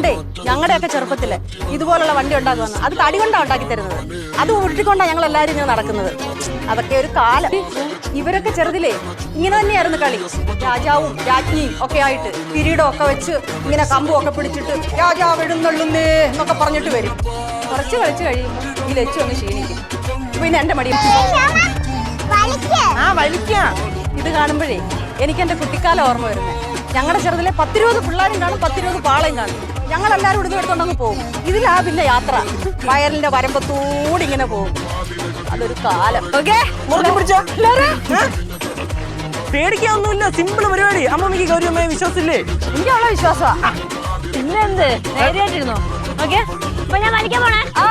പണ്ടേ ഞങ്ങളുടെയൊക്കെ ചെറുപ്പത്തില് ഇതുപോലുള്ള വണ്ടി ഉണ്ടാക്കുമെന്ന് അത് തടി കൊണ്ടാണ് ഉണ്ടാക്കി തരുന്നത്. അത് ഉരുട്ടിക്കൊണ്ടാണ് ഞങ്ങൾ എല്ലാവരും ഇങ്ങനെ നടക്കുന്നത്. അതൊക്കെ ഒരു കാലം. ഇവരൊക്കെ ചെറുതിലേ ഇങ്ങനെ തന്നെയായിരുന്നു കളി. രാജാവും രാജ്ഞിയും ഒക്കെ ആയിട്ട് കിരീടം ഒക്കെ വെച്ച് ഇങ്ങനെ കമ്പും ഒക്കെ പിടിച്ചിട്ട് രാജാവ് എഴുന്നള്ളുന്നേ എന്നൊക്കെ പറഞ്ഞിട്ട് വരും. കുറച്ച് കളിച്ച് കഴിയുമ്പോൾ ഈ ലച്ചു ഒന്ന് ക്ഷീണിക്കും. പിന്നെ എന്റെ മടി ഇത് കാണുമ്പോഴേ എനിക്ക് എന്റെ കുട്ടിക്കാലം ഓർമ്മ വരുന്നത്. ഞങ്ങളുടെ ചെറുതിലെ 10-20 പിള്ളേരും കാണും, 10-20 പാളയും കാണും. ഞങ്ങളെല്ലാവരും ഇടുന്ന് എടുത്തോണ്ടങ്ങ് പോകും. ഇതിലാ പിന്നെ യാത്ര വയലിന്റെ വരമ്പത്തൂടി ഇങ്ങനെ പോകും. അതൊരു കാലം. പേടിക്കാനൊന്നുമില്ല, സിമ്പിൾ പരിപാടി. അമ്മമ്മക്ക് ഗൗരിയമ്മയെ വിശ്വാസമില്ലേ? എനിക്കുള്ള വിശ്വാസമാ. പിന്നെ എന്ത് ധൈര്യമായിട്ടിരുന്നോ? ഓക്കെ, അപ്പൊ ഞാൻ വലിക്കാൻ പോണേ. ആ